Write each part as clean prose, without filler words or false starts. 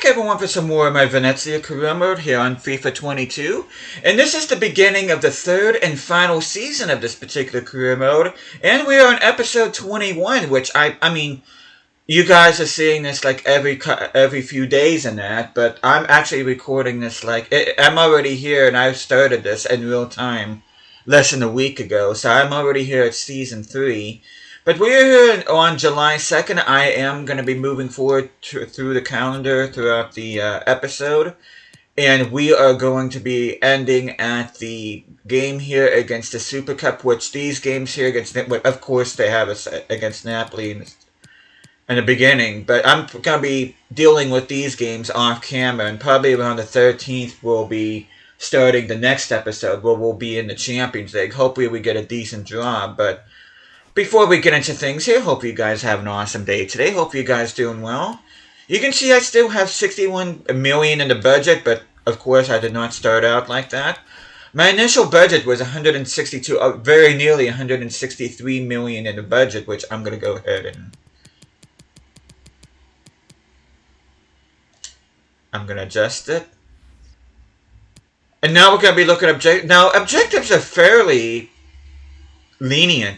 back everyone for some more of my Venezia career mode here on FIFA 22. And this is the beginning of the third and final season of this particular career mode. And we are on episode 21, which I mean, you guys are seeing this like every few days and that, but I'm actually recording this I'm already here and I started this in real time less than a week ago. So I'm already here at season 3. But we're here on July 2nd. I am going to be moving forward through the calendar throughout the episode. And we are going to be ending at the game here against the Super Cup, which these games here against, of course, they have us against Napoli in the beginning. But I'm going to be dealing with these games off camera. And probably around the 13th, we'll be starting the next episode where we'll be in the Champions League. Hopefully we get a decent draw, but before we get into things here, hope you guys have an awesome day today. Hope you guys doing well. You can see I still have 61 million in the budget, but of course I did not start out like that. My initial budget was 162, very nearly 163 million in the budget, which I'm going to go ahead and I'm going to adjust it. And now we're going to be looking at objectives are fairly lenient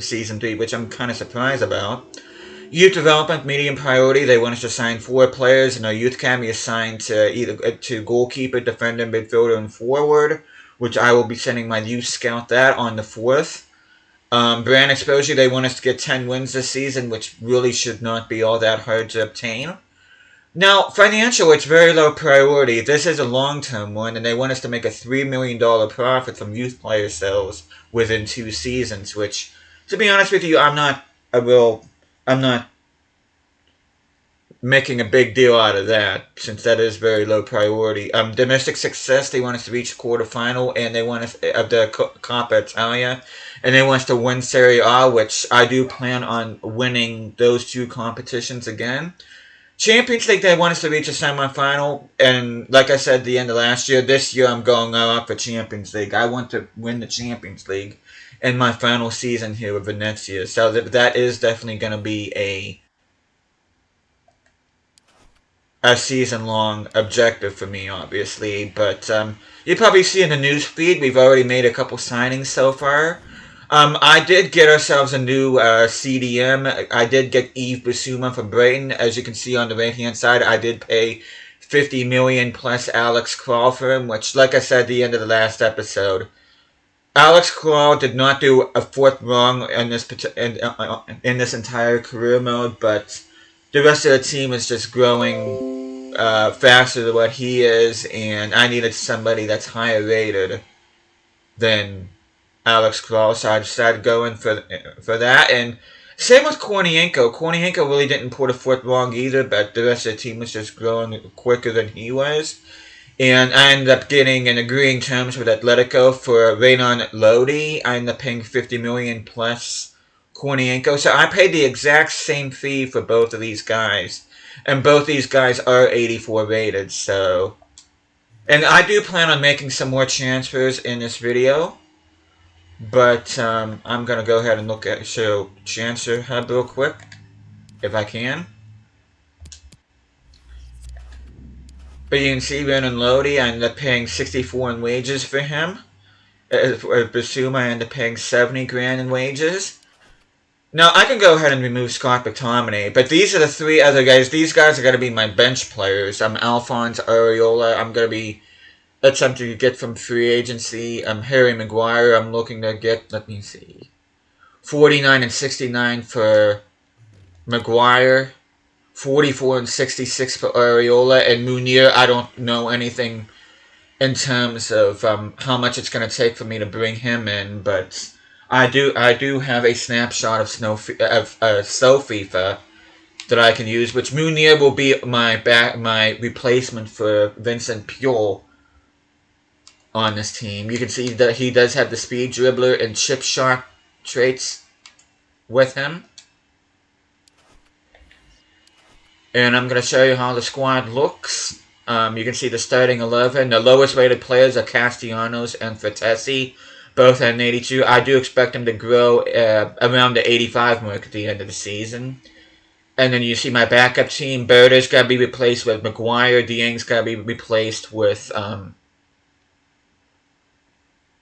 season 3, which I'm kind of surprised about. Youth development, medium priority. They want us to sign 4 players, and our youth academy is assigned to either to goalkeeper, defender, midfielder, and forward, which I will be sending my youth scout that on the 4th. Brand exposure. They want us to get 10 wins this season, which really should not be all that hard to obtain. Now, financial, it's very low priority. This is a long-term one, and they want us to make a $3 million profit from youth player sales within 2 seasons, which, to be honest with you, I'm not making a big deal out of that, since that is very low priority. Domestic success, they want us to reach quarterfinal, and they want us of the Coppa Italia, and they want us to win Serie A, which I do plan on winning those 2 competitions again. Champions League, they want us to reach a semifinal, and like I said at the end of last year, this year I'm going up for Champions League. I want to win the Champions League in my final season here with Venezia, so that is definitely going to be a season-long objective for me, obviously. But you probably see in the news feed, we've already made a couple signings so far. I did get ourselves a new CDM. I did get Yves Bissouma from Brighton. As you can see on the right-hand side, I did pay 50 million plus Alex Krall for him, which, like I said at the end of the last episode, Alex Krall did not do a foot wrong in this entire career mode, but the rest of the team is just growing faster than what he is, and I needed somebody that's higher rated than Alex Krall, so I decided going for that. And same with Kornienko. Kornienko really didn't put a foot wrong either, but the rest of the team was just growing quicker than he was. And I ended up getting an agreeing terms with Atletico for Renan Lodi. I ended up paying 50 million plus Kornienko. So I paid the exact same fee for both of these guys. And both these guys are 84 rated, so. And I do plan on making some more transfers in this video. But I'm going to go ahead and show Transfer Hub real quick, if I can. But you can see Renan Lodi, I ended up paying 64 in wages for him. For Bissouma, I ended up paying 70 grand in wages. Now, I can go ahead and remove Scott McTominay, but these are the 3 other guys. These guys are going to be my bench players. Alphonse Areola, I'm going to be attempting to get from free agency. Harry Maguire, I'm looking to get, let me see, 49 and 69 for Maguire, 44 and 66 for Areola, and Munir, I don't know anything in terms of how much it's going to take for me to bring him in, but I do have a snapshot of FIFA that I can use, which Munir will be my replacement for Vincent Pure on this team. You can see that he does have the speed, dribbler, and chip shot traits with him. And I'm going to show you how the squad looks. You can see the starting 11. The lowest rated players are Castellanos and Frattesi, both at an 82. I do expect them to grow around the 85 mark at the end of the season. And then you see my backup team. Berta's got to be replaced with Maguire. Dieng's got to be replaced with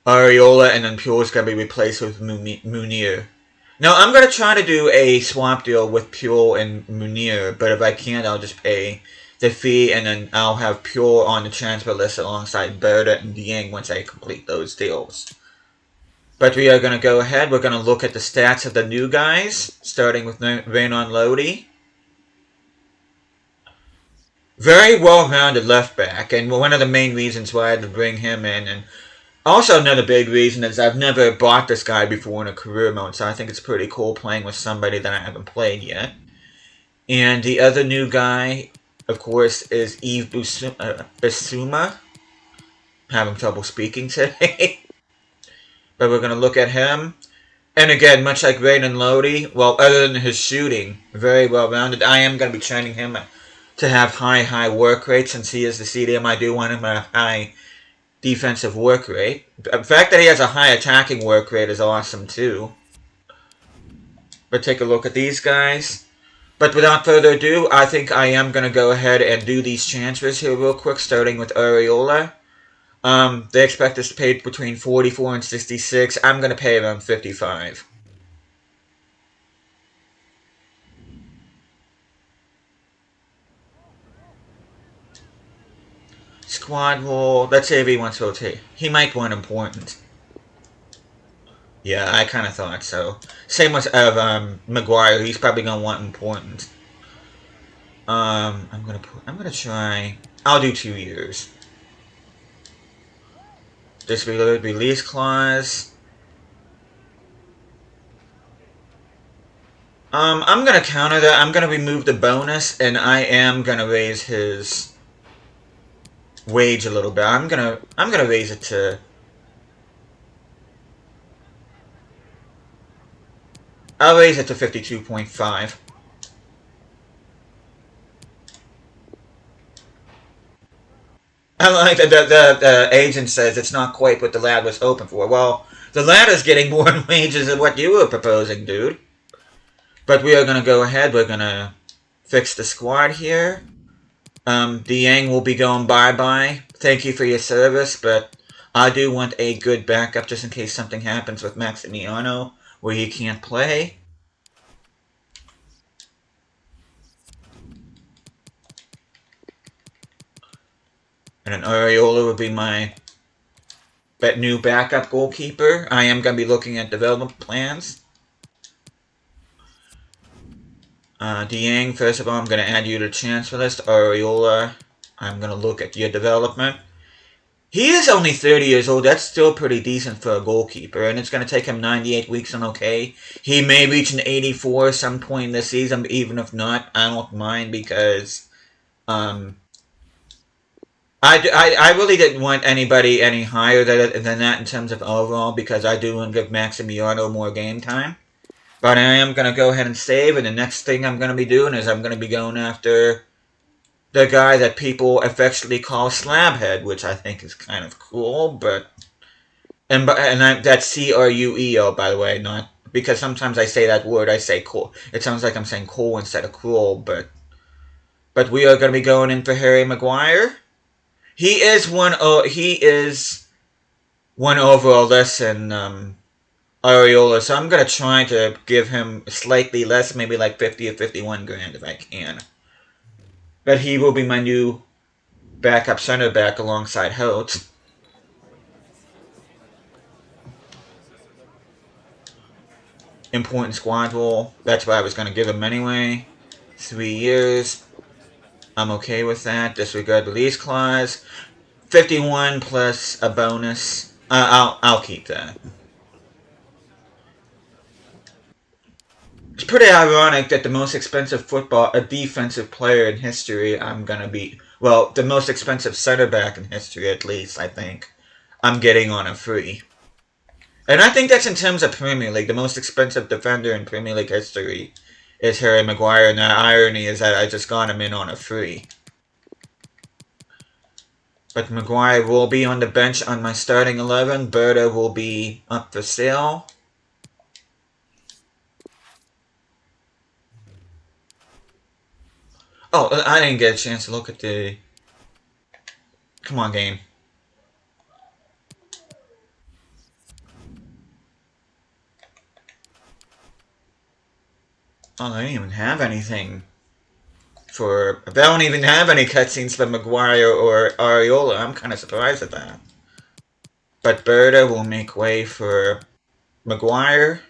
Areola. And then Puel's got to be replaced with Munir. Now, I'm going to try to do a swap deal with Puel and Munir. But if I can't, I'll just pay the fee. And then I'll have Puel on the transfer list alongside Berta and Dieng once I complete those deals. But we are going to go ahead. We're going to look at the stats of the new guys. Starting with Renan Lodi. Very well-rounded left back, and one of the main reasons why I had to bring him in. And also another big reason is I've never bought this guy before in a career mode, so I think it's pretty cool playing with somebody that I haven't played yet. And the other new guy, of course, is Yves Bissouma. Having trouble speaking today. But we're going to look at him. And again, much like Renan Lodi, well, other than his shooting, very well-rounded, I am going to be training him to have high work rate. Since he is the CDM, I do want him to have high defensive work rate. The fact that he has a high attacking work rate is awesome too. But take a look at these guys. But without further ado, I think I am going to go ahead and do these transfers here real quick, starting with Areola. They expect us to pay between 44 and 66. I'm going to pay around 55. Squad roll. Let's say if he wants to rotate. He might want important. Yeah, I kind of thought so. Same with Maguire. He's probably gonna want important. I'm gonna try. I'll do 2 years. This release clause. I'm gonna counter that. I'm gonna remove the bonus, and I am gonna raise his wage a little bit. I'm gonna raise it to. I'll raise it to 52.5. I like the agent says it's not quite what the lad was hoping for. Well, the lad is getting more wages than what you were proposing, dude. But we are gonna go ahead. We're gonna fix the squad here. Dieng will be going bye-bye. Thank you for your service, but I do want a good backup just in case something happens with Maximiano where he can't play. And then Areola would be my new backup goalkeeper. I am going to be looking at development plans. Dieng, first of all, I'm going to add you to the transfer list. Areola, I'm going to look at your development. He is only 30 years old. That's still pretty decent for a goalkeeper. And it's going to take him 98 weeks and okay. He may reach an 84 some point this season. Even if not, I don't mind because I really didn't want anybody any higher than that in terms of overall because I do want to give Maximiano more game time. But I am going to go ahead and save, and the next thing I'm going to be doing is I'm going to be going after the guy that people affectionately call Slabhead, which I think is kind of cool, but... that's C-R-U-E-O, by the way, not... Because sometimes I say that word, I say cool. It sounds like I'm saying cool instead of cruel, but... But we are going to be going in for Harry Maguire. He is one overall less than Areola, so I'm going to try to give him slightly less, maybe like 50 or 51 grand if I can. But he will be my new backup center back alongside Holt. Important squad role. That's what I was going to give him anyway. 3 years. I'm okay with that. Disregard release clause. 51 plus a bonus. I'll keep that. It's pretty ironic that the most expensive defensive player in history, I'm gonna be, well, the most expensive center back in history at least, I think, I'm getting on a free. And I think that's in terms of Premier League. The most expensive defender in Premier League history is Harry Maguire, and the irony is that I just got him in on a free. But Maguire will be on the bench on my starting 11. Berta will be up for sale. Oh, I didn't get a chance to look at the... Come on, game. Oh, they don't even have anything for... They don't even have any cutscenes for Maguire or Areola. I'm kind of surprised at that. But Berta will make way for Maguire.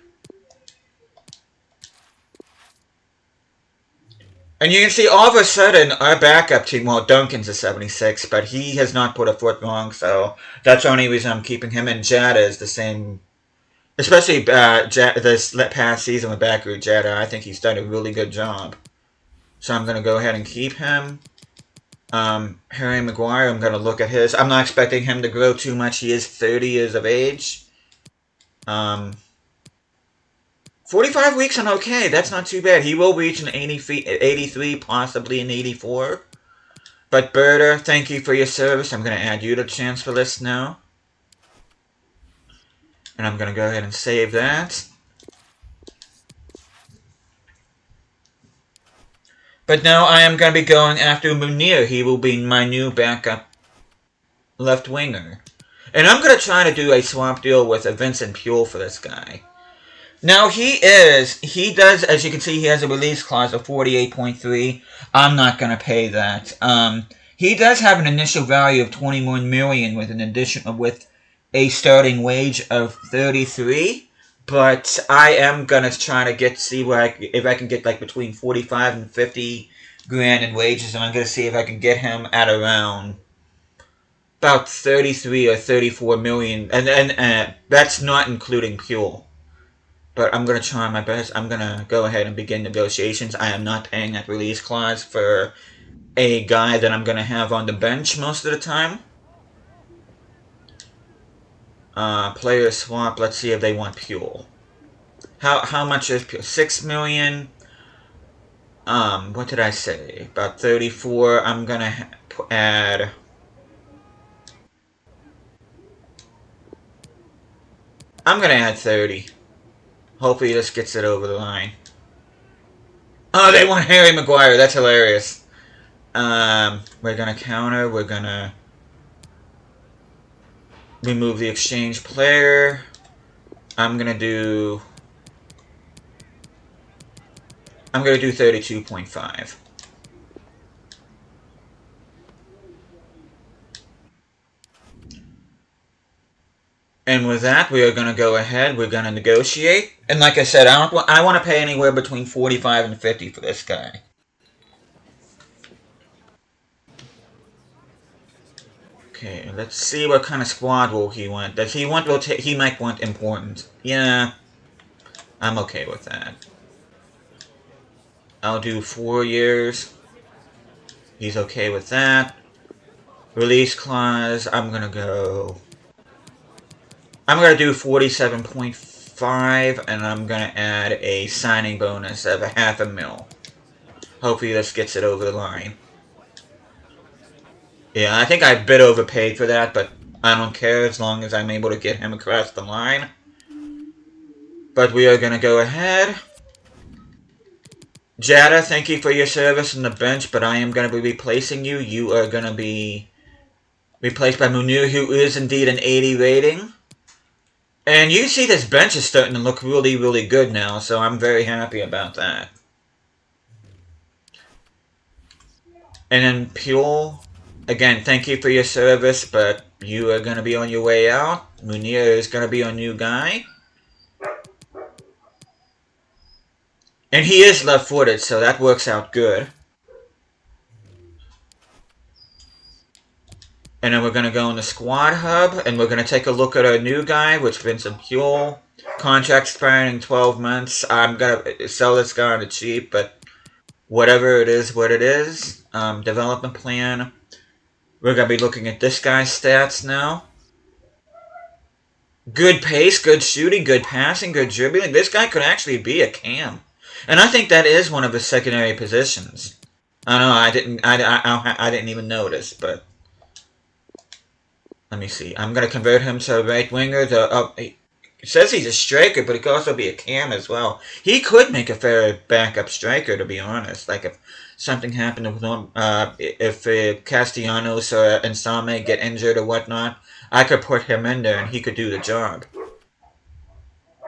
And you can see all of a sudden our backup team, well, Duncan's a 76, but he has not put a foot wrong, so that's the only reason I'm keeping him. And Jada is the same, especially this past season with Bakary Jada. I think he's done a really good job. So I'm going to go ahead and keep him. Harry Maguire, I'm going to look at his. I'm not expecting him to grow too much. He is 30 years of age. 45 weeks and okay. That's not too bad. He will reach an 83, possibly an 84. But Berta, thank you for your service. I'm going to add you to the transfer list now. And I'm going to go ahead and save that. But now I am going to be going after Munir. He will be my new backup left winger. And I'm going to try to do a swap deal with a Vincent Puel for this guy. Now he does, as you can see, he has a release clause of 48.3. I'm not going to pay that. He does have an initial value of 21 million with with a starting wage of 33. But I am going to try to see if I can get like between 45 and 50 grand in wages. And I'm going to see if I can get him at around about 33 or 34 million. And that's not including Puel. But I'm going to try my best. I'm going to go ahead and begin negotiations. I am not paying that release clause for a guy that I'm going to have on the bench most of the time. Player swap. Let's see if they want Puel. How much is Puel? 6 million. What did I say? About 34. I'm going to add... I'm going to add 30. Hopefully this gets it over the line. Oh, they want Harry Maguire. That's hilarious. We're going to counter. We're going to remove the exchange player. I'm going to do 32.5. And with that, we are going to go ahead. We're going to negotiate. And like I said, I want to pay anywhere between 45 and 50 for this guy. Okay, let's see what kind of squad will he want. Does he want he might want important. Yeah, I'm okay with that. I'll do 4 years. He's okay with that. Release clause, I'm going to do 47.5, and I'm going to add a signing bonus of $500,000. Hopefully this gets it over the line. Yeah, I think I a bit overpaid for that, but I don't care as long as I'm able to get him across the line. But we are going to go ahead. Jada, thank you for your service on the bench, but I am going to be replacing you. You are going to be replaced by Munir, who is indeed an 80 rating. And you see this bench is starting to look really, really good now, so I'm very happy about that. And then Puel, again, thank you for your service, but you are going to be on your way out. Munir is going to be our new guy. And he is left-footed, so that works out good. And then we're going to go in the squad hub, and we're going to take a look at our new guy, which is Vincent Puel. Contract expiring in 12 months. I'm going to sell this guy on the cheap, but whatever it is, what it is. Development plan. We're going to be looking at this guy's stats now. Good pace, good shooting, good passing, good dribbling. This guy could actually be a cam. And I think that is one of his secondary positions. I don't know, I didn't even notice, but... Let me see. I'm going to convert him to a right winger. It says he's a striker, but he could also be a cam as well. He could make a fair backup striker, to be honest. Like, if something happened with them, if Castellanos or Nsame get injured or whatnot, I could put him in there and he could do the job.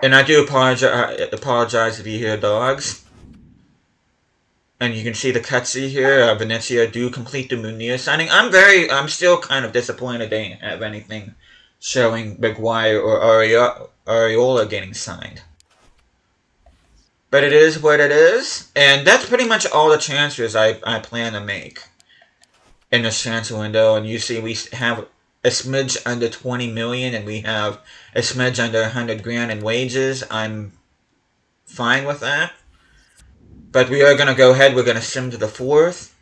And I do apologize if you hear dogs. And you can see the cutscene here. Venezia do complete the Munir signing. I'm still kind of disappointed they didn't have anything showing Maguire or Areola getting signed. But it is what it is, and that's pretty much all the transfers I plan to make in this transfer window. And you see we have a smidge under 20 million, and we have a smidge under 100 grand in wages. I'm fine with that. But we are going to go ahead, we're going to sim to the fourth.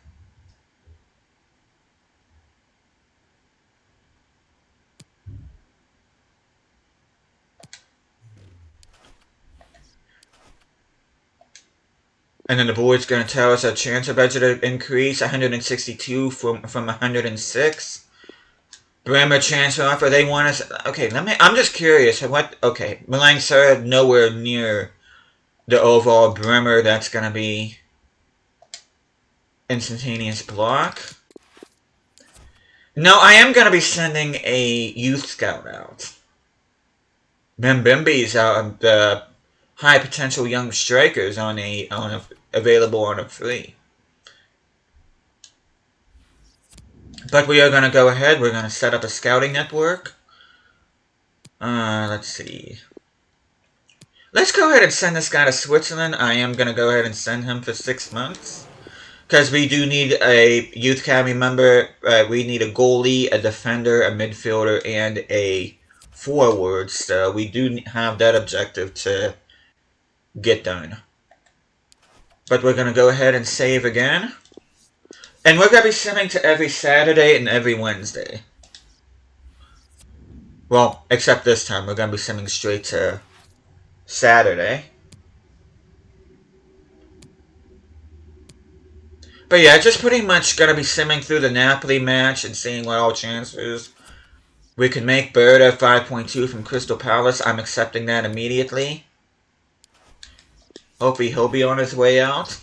And then the board's going to tell us our transfer budget increase, 162 from 106. Bremer transfer offer, they want us... Okay, I'm just curious. Okay, Milan Sarah nowhere near the overall Bremer that's going to be instantaneous block. No, I am going to be sending a youth scout out. Mbembe's out, the high potential young strikers available on a free. But we are going to go ahead. We're going to set up a scouting network. Let's see. Let's go ahead and send this guy to Switzerland. I am going to go ahead and send him for 6 months. Because we do need a youth academy member. We need a goalie, a defender, a midfielder, and a forward. So we do have that objective to get done. But we're going to go ahead and save again. And we're going to be sending to every Saturday and every Wednesday. Well, except this time. We're going to be sending straight to Saturday. But yeah, just pretty much going to be simming through the Napoli match and seeing what all transfers we can make. Berta 5.2 from Crystal Palace. I'm accepting that immediately. Hopefully he'll be on his way out.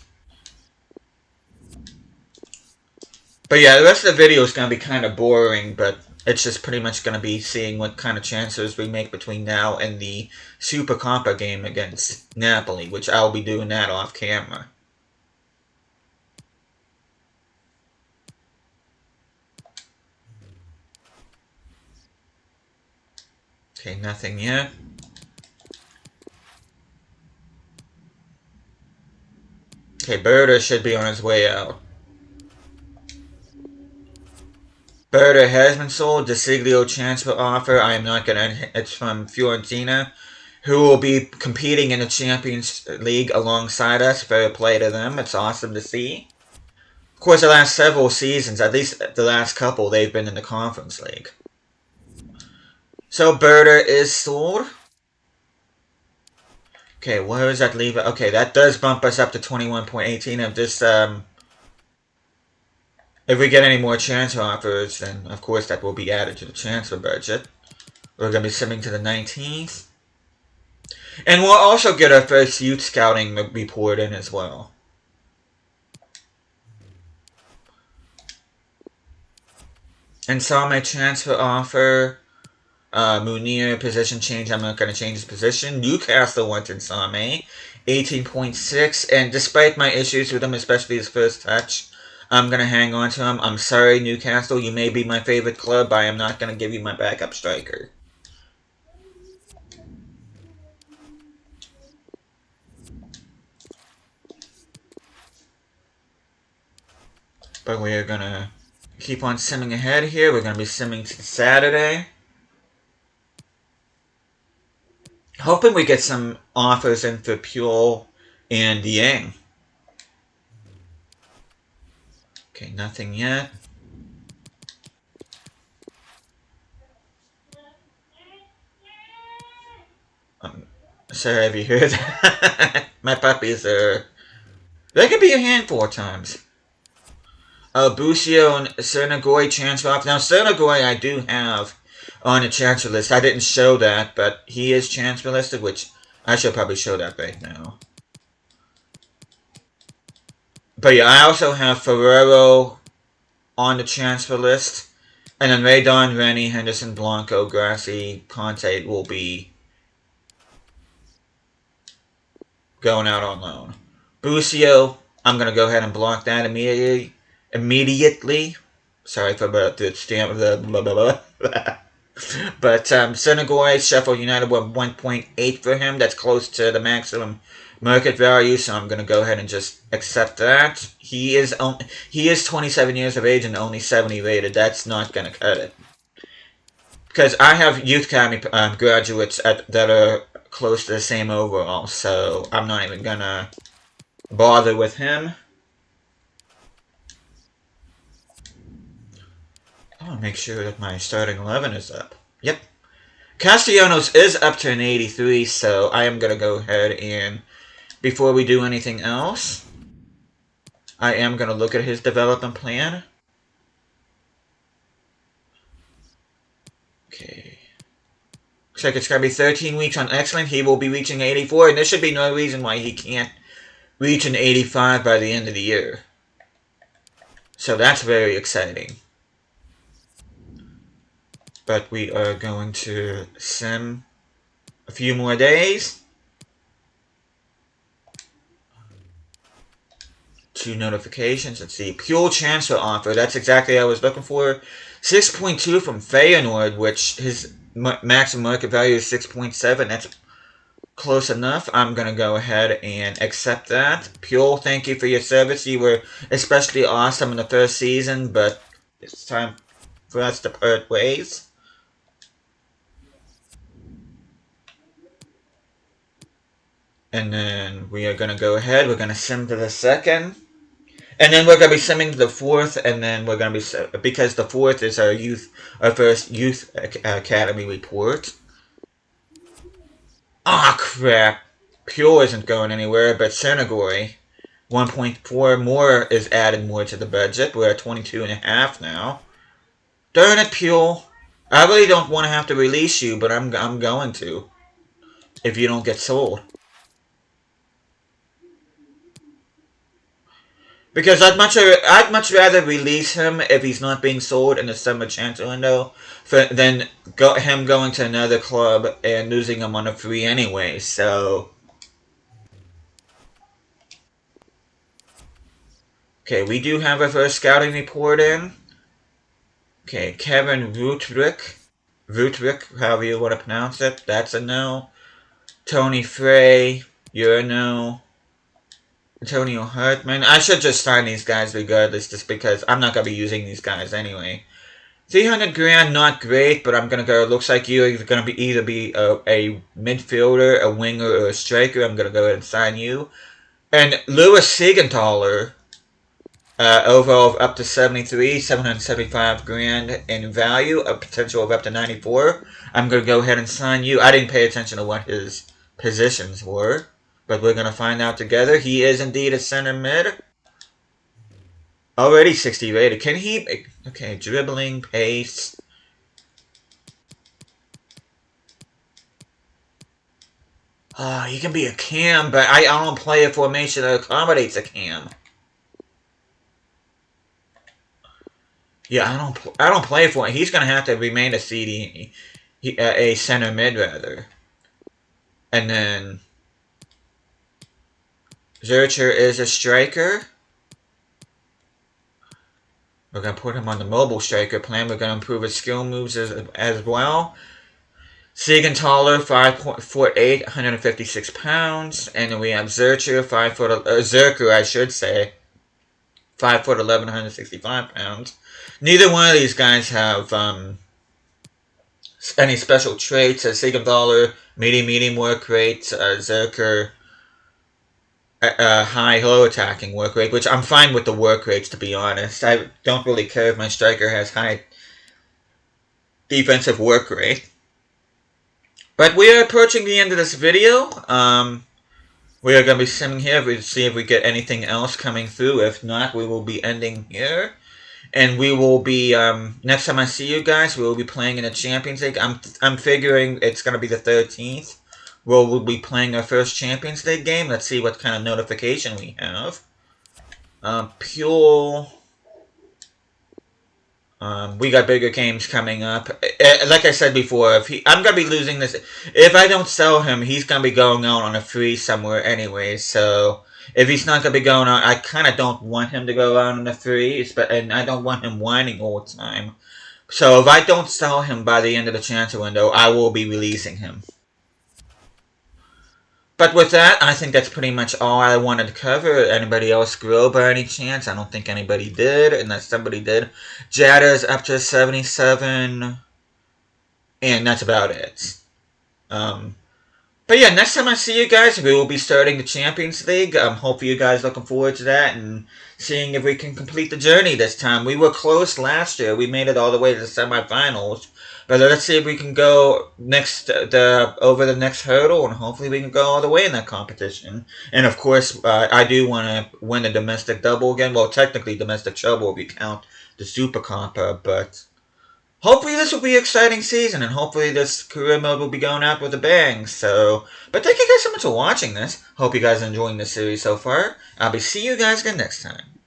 But yeah, the rest of the video is going to be kind of boring, but it's just pretty much going to be seeing what kind of transfers we make between now and the Super Coppa game against Napoli, which I'll be doing that off camera. Okay, nothing yet. Okay, Berta should be on his way out. Berta has been sold. DeSiglio transfer offer. I am not going to... It's from Fiorentina, who will be competing in the Champions League alongside us. Fair play to them. It's awesome to see. Of course, the last several seasons, at least the last couple, they've been in the Conference League. So, Berta is sold. Okay, where does that leave it? Okay, that does bump us up to 21.18 of this, If we get any more transfer offers, then of course that will be added to the transfer budget. We're going to be simming to the 19th. And we'll also get our first youth scouting report in as well. And saw my transfer offer. Munir, position change. I'm not going to change his position. Newcastle wants Nsame. 18.6. And despite my issues with him, especially his first touch, I'm going to hang on to him. I'm sorry, Newcastle. You may be my favorite club, but I am not going to give you my backup striker. But we are going to keep on simming ahead here. We're going to be simming to Saturday. Hoping we get some offers in for Pure and Yang. Okay, nothing yet. Sorry if you hear that. My puppies are... They can be a handful at times. Busio and Cernagoy transfer off. Now, Cernagoy I do have on the transfer list. I didn't show that, but he is transfer listed, which I should probably show that right now. But yeah, I also have Ferrero on the transfer list. And then Radon, Rennie, Henderson, Blanco, Grassi, Conte will be going out on loan. Busio, I'm going to go ahead and block that immediately. Sorry for the stamp. The blah, blah, blah. But Senegore, Sheffield United were 1.8 for him. That's close to the maximum market value, so I'm going to go ahead and just accept that. He is 27 years of age and only 70 rated. That's not going to cut it. Because I have youth academy graduates that are close to the same overall, so I'm not even going to bother with him. I want to make sure that my starting 11 is up. Yep. Castellanos is up to an 83, so I am going to go ahead and, before we do anything else, I am going to look at his development plan. Okay. Looks like it's going to be 13 weeks on excellent. He will be reaching 84, and there should be no reason why he can't reach an 85 by the end of the year. So that's very exciting. But we are going to sim a few more days. 2 notifications. Let's see. Pure transfer offer. That's exactly what I was looking for. 6.2 from Feyenoord, which his maximum market value is 6.7. That's close enough. I'm going to go ahead and accept that. Pure, thank you for your service. You were especially awesome in the first season, but it's time for us to part ways. And then we are going to go ahead. We're going to sim to the second. And then we're going to be simming to the fourth. And then we're going to be... Because the fourth is our first youth academy report. Ah, crap. Pure isn't going anywhere, but Senegore, 1.4 more is added more to the budget. We're at 22.5 now. Darn it, Pure. I really don't want to have to release you, but I'm going to. If you don't get sold. Because I'd much rather release him if he's not being sold in the summer transfer window than him going to another club and losing him on a free anyway. So, okay, we do have our first scouting report in. Okay, Kevin Rutrick, however you want to pronounce it, that's a no. Tony Frey, you're a no. Antonio Hartman. I should just sign these guys regardless, just because I'm not going to be using these guys anyway. 300 grand, not great, but I'm going to go, looks like you're going to be either be a midfielder, a winger, or a striker. I'm going to go ahead and sign you. And Louis Siegenthaler, overall of up to 73, 775 grand in value, a potential of up to 94. I'm going to go ahead and sign you. I didn't pay attention to what his positions were. But we're going to find out together. He is indeed a center mid. Already 60 rated. Can he... Okay, dribbling, pace. He can be a cam, but I don't play a formation that accommodates a cam. Yeah, I don't play for it. He's going to have to remain a CD... a center mid, rather. And then... Zurcher is a striker. We're going to put him on the mobile striker plan. We're going to improve his skill moves as well. Siegenthaler, 5'8", 156 pounds. And then we have Zurcher, Zerker, I should say. 5'11", 165 pounds. Neither one of these guys have any special traits. Siegenthaler, medium work rate. Zerker... high, low attacking work rate, which I'm fine with the work rates, to be honest. I don't really care if my striker has high defensive work rate. But we are approaching the end of this video. We are going to be simming here. We'll see if we get anything else coming through. If not, we will be ending here. And we will be, next time I see you guys, we will be playing in the Champions League. I'm figuring it's going to be the 13th. We'll be playing our first Champions League game. Let's see what kind of notification we have. Pure. We got bigger games coming up. Like I said before, I'm gonna be losing this. If I don't sell him, he's gonna be going out on a free somewhere anyway. So if he's not gonna be going out, I kind of don't want him to go out on a free, and I don't want him whining all the time. So if I don't sell him by the end of the transfer window, I will be releasing him. But with that, I think that's pretty much all I wanted to cover. Anybody else grow by any chance? I don't think anybody did, unless somebody did. Jada's up to 77, and that's about it. Um, but yeah, next time I see you guys, we will be starting the Champions League. Hopefully you guys looking forward to that and seeing if we can complete the journey this time. We were close last year. We made it all the way to the semifinals. But let's see if we can go over the next hurdle, and hopefully we can go all the way in that competition. And of course, I do want to win the domestic double again. Well, technically domestic treble if you count the Super Compa, but hopefully this will be an exciting season, and hopefully this career mode will be going out with a bang. So, but thank you guys so much for watching this. Hope you guys are enjoying this series so far. I'll be seeing you guys again next time.